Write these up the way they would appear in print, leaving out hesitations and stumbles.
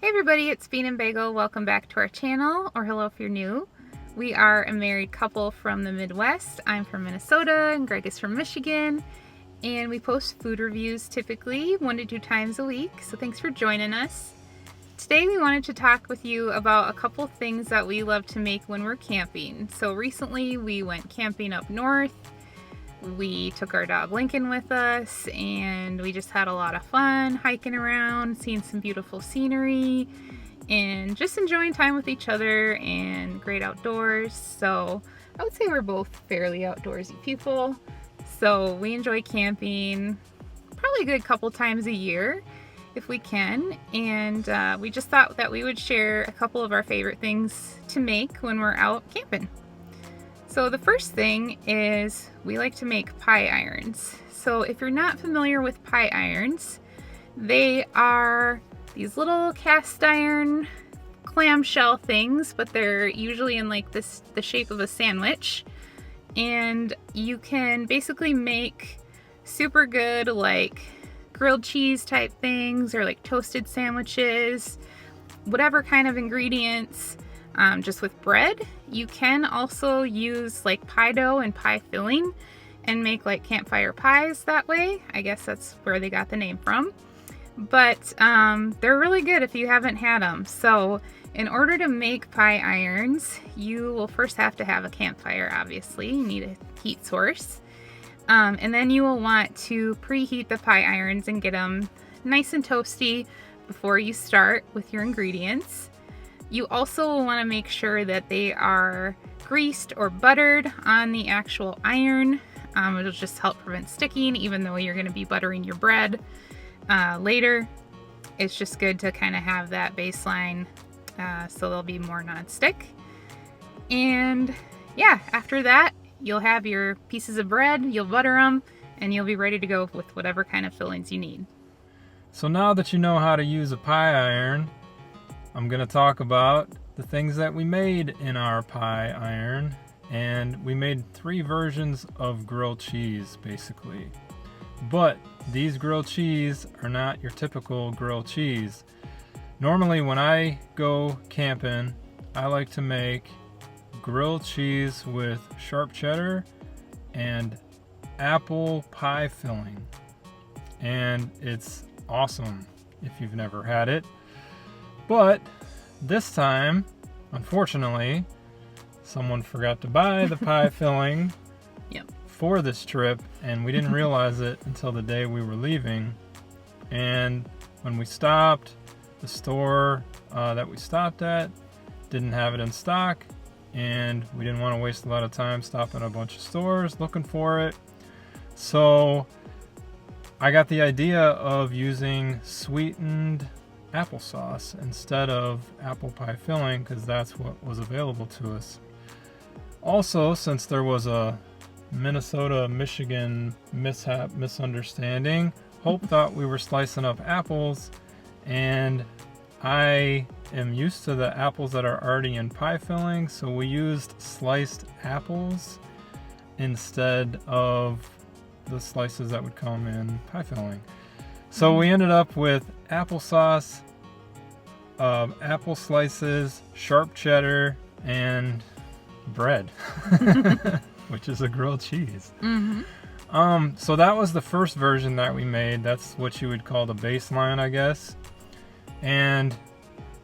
Hey everybody, it's Bean and Bagel. Welcome back to our channel, or hello if you're new. We are a married couple from the Midwest. I'm from Minnesota and Greg is from Michigan. And we post food reviews typically 1 to 2 times a week, so thanks for joining us. Today we wanted to talk with you about a couple things that we love to make when we're camping. So recently we went camping up north. We took our dog Lincoln with us and we just had a lot of fun hiking around, seeing some beautiful scenery and just enjoying time with each other and great outdoors. So I would say we're both fairly outdoorsy people. So we enjoy camping probably a good couple times a year if we can. And we just thought that we would share a couple of our favorite things to make when we're out camping. So the first thing is we like to make pie irons. So if you're not familiar with pie irons, they are these little cast iron clamshell things, but they're usually in like the shape of a sandwich. And you can basically make super good like grilled cheese type things or like toasted sandwiches, whatever kind of ingredients. Just with bread. You can also use like pie dough and pie filling and make like campfire pies that way. I guess that's where they got the name from. But they're really good if you haven't had them. So in order to make pie irons, you will first have to have a campfire, obviously. You need a heat source. And then you will want to preheat the pie irons and get them nice and toasty before you start with your ingredients. You also want to make sure that they are greased or buttered on the actual iron. It'll just help prevent sticking, even though you're going to be buttering your bread later. It's just good to kind of have that baseline so they'll be more non-stick. And yeah, after that, you'll have your pieces of bread, you'll butter them, and you'll be ready to go with whatever kind of fillings you need. So now that you know how to use a pie iron, I'm going to talk about the things that we made in our pie iron, and we made 3 versions of grilled cheese basically. But these grilled cheese are not your typical grilled cheese. Normally when I go camping, I like to make grilled cheese with sharp cheddar and apple pie filling, and it's awesome if you've never had it. But this time, unfortunately, someone forgot to buy the pie filling for this trip, and we didn't realize it until the day we were leaving. And when we stopped, the store that we stopped at didn't have it in stock, and we didn't want to waste a lot of time stopping at a bunch of stores looking for it. So I got the idea of using sweetened applesauce instead of apple pie filling because that's what was available to us. Also, since there was a Minnesota-Michigan misunderstanding, Hope thought we were slicing up apples, and I am used to the apples that are already in pie filling, so we used sliced apples instead of the slices that would come in pie filling. So we ended up with applesauce, apple slices, sharp cheddar, and bread, which is a grilled cheese. So that was the first version that we made. That's what you would call the baseline, I guess. And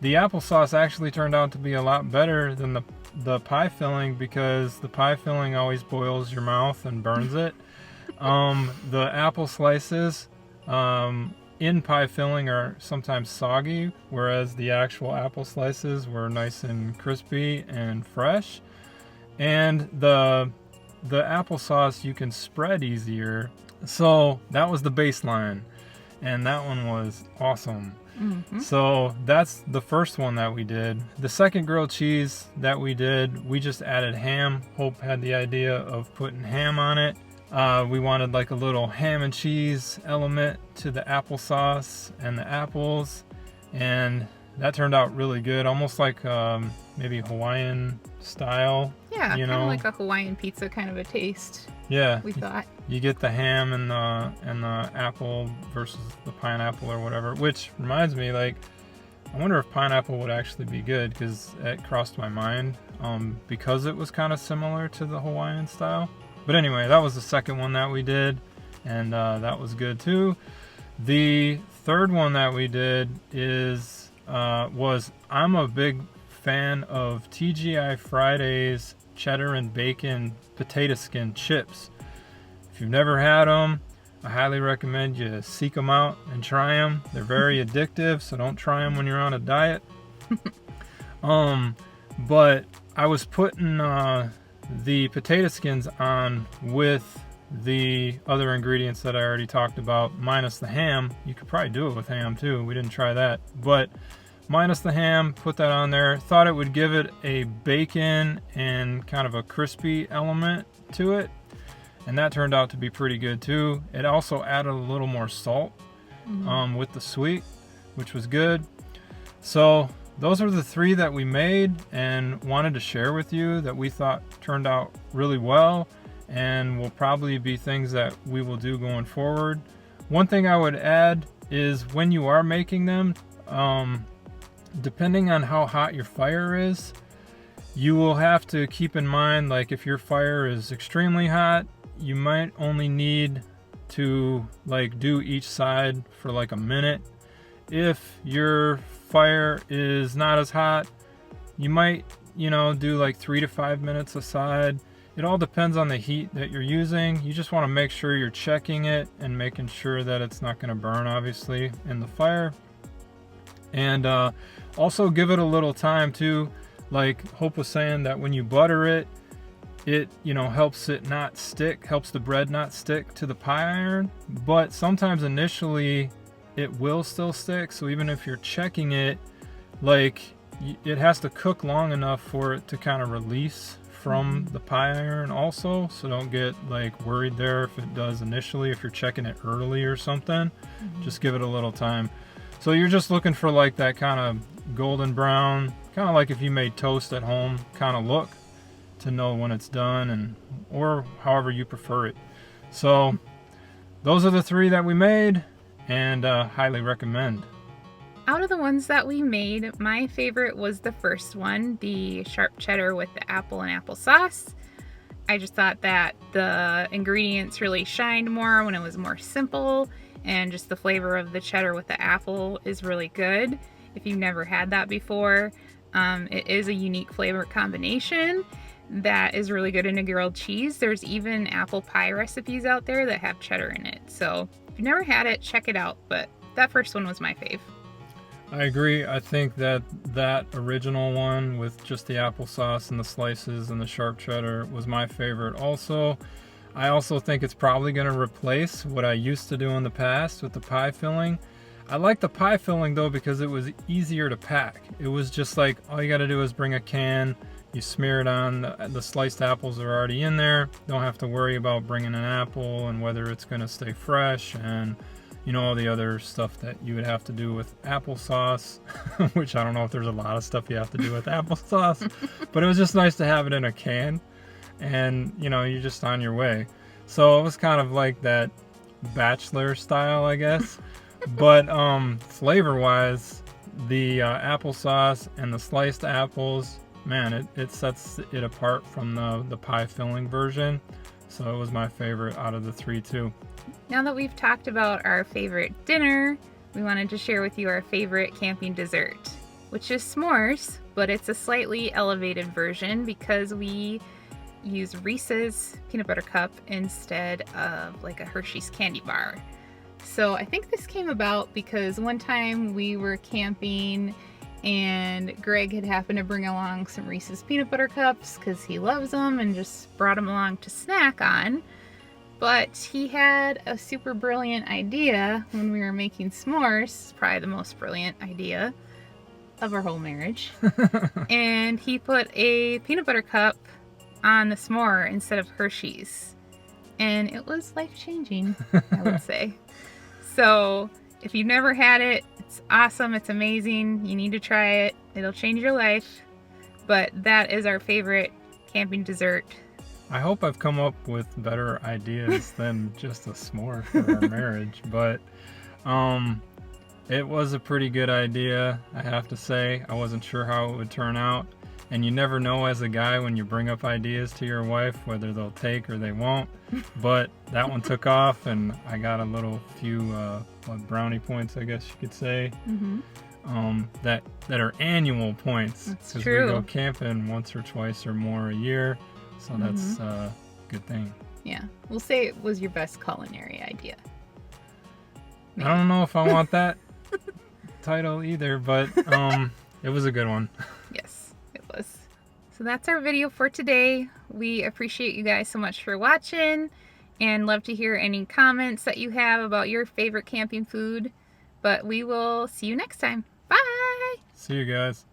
the applesauce actually turned out to be a lot better than the pie filling because the pie filling always boils your mouth and burns it. The apple slices in pie filling are sometimes soggy, whereas the actual apple slices were nice and crispy and fresh. And the applesauce you can spread easier. So that was the baseline, and that one was awesome. So that's the first one that we did. The second grilled cheese that we did, we just added ham. Hope had the idea of putting ham on it. We wanted like a little ham and cheese element to the applesauce and the apples, and that turned out really good, almost like maybe Hawaiian style. Yeah, kind of like a Hawaiian pizza kind of a taste. Yeah, we thought. You get the ham and the apple versus the pineapple or whatever, which reminds me, like I wonder if pineapple would actually be good, because it crossed my mind because it was kind of similar to the Hawaiian style. But anyway, that was the second one that we did, and that was good too. The third one that we did was I'm a big fan of TGI Fridays cheddar and bacon potato skin chips. If you've never had them, I highly recommend you seek them out and try them. They're very addictive, so don't try them when you're on a diet. But I was putting the potato skins on with the other ingredients that I already talked about, minus the ham. You could probably do it with ham too. We didn't try that, but minus the ham, put that on there. Thought it would give it a bacon and kind of a crispy element to it, and that turned out to be pretty good too. It also added a little more salt with the sweet, which was good. So those are the three that we made and wanted to share with you that we thought turned out really well, and will probably be things that we will do going forward. One thing I would add is when you are making them, depending on how hot your fire is, you will have to keep in mind, like if your fire is extremely hot, you might only need to like do each side for like a minute. If your fire is not as hot, you might, do like 3 to 5 minutes a side. It all depends on the heat that you're using. You just want to make sure you're checking it and making sure that it's not going to burn, obviously, in the fire. And also give it a little time too. Like Hope was saying, that when you butter it, it helps it not stick, helps the bread not stick to the pie iron. But sometimes initially it will still stick. So even if you're checking it, like it has to cook long enough for it to kind of release from the pie iron also. So don't get like worried there if it does initially, if you're checking it early or something. Just give it a little time. So you're just looking for like that kind of golden brown, kind of like if you made toast at home kind of look, to know when it's done, and or however you prefer it. So those are the three that we made, and highly recommend. Out of the ones that we made, my favorite was the first one, the sharp cheddar with the apple and applesauce. I just thought that the ingredients really shined more when it was more simple, and just the flavor of the cheddar with the apple is really good. If you've never had that before, it is a unique flavor combination that is really good in a grilled cheese. There's even apple pie recipes out there that have cheddar in it. So if you've never had it, check it out. But that first one was my fave. I agree. I think that original one with just the applesauce and the slices and the sharp cheddar was my favorite also. I also think it's probably going to replace what I used to do in the past with the pie filling. I like the pie filling though because it was easier to pack. It was just like all you got to do is bring a can, you smear it on, the sliced apples are already in there. Don't have to worry about bringing an apple and whether it's going to stay fresh and all the other stuff that you would have to do with applesauce, which I don't know if there's a lot of stuff you have to do with applesauce, but it was just nice to have it in a can, and you're just on your way. So it was kind of like that bachelor style, I guess. But flavor wise, the applesauce and the sliced apples, man, it sets it apart from the pie filling version. So it was my favorite out of the three too. Now that we've talked about our favorite dinner, we wanted to share with you our favorite camping dessert, which is s'mores, but it's a slightly elevated version because we use Reese's peanut butter cup instead of like a Hershey's candy bar. So I think this came about because one time we were camping and Greg had happened to bring along some Reese's peanut butter cups because he loves them and just brought them along to snack on. But he had a super brilliant idea when we were making s'mores, probably the most brilliant idea of our whole marriage. And he put a peanut butter cup on the s'more instead of Hershey's. And it was life-changing, I would say. So if you've never had it, it's awesome, it's amazing. You need to try it. It'll change your life. But that is our favorite camping dessert. I hope I've come up with better ideas than just a s'more for our marriage. But It was a pretty good idea, I have to say. I wasn't sure how it would turn out. And you never know as a guy when you bring up ideas to your wife whether they'll take or they won't. But that one took off, and I got a few brownie points, I guess you could say. That are annual points. That's because true. we go camping once or twice or more a year, so that's a good thing. Yeah, we'll say it was your best culinary idea. I don't know if I want that title either, but it was a good one. Yes, it was. So that's our video for today. We appreciate you guys so much for watching and love to hear any comments that you have about your favorite camping food. But we will see you next time. Bye! See you guys.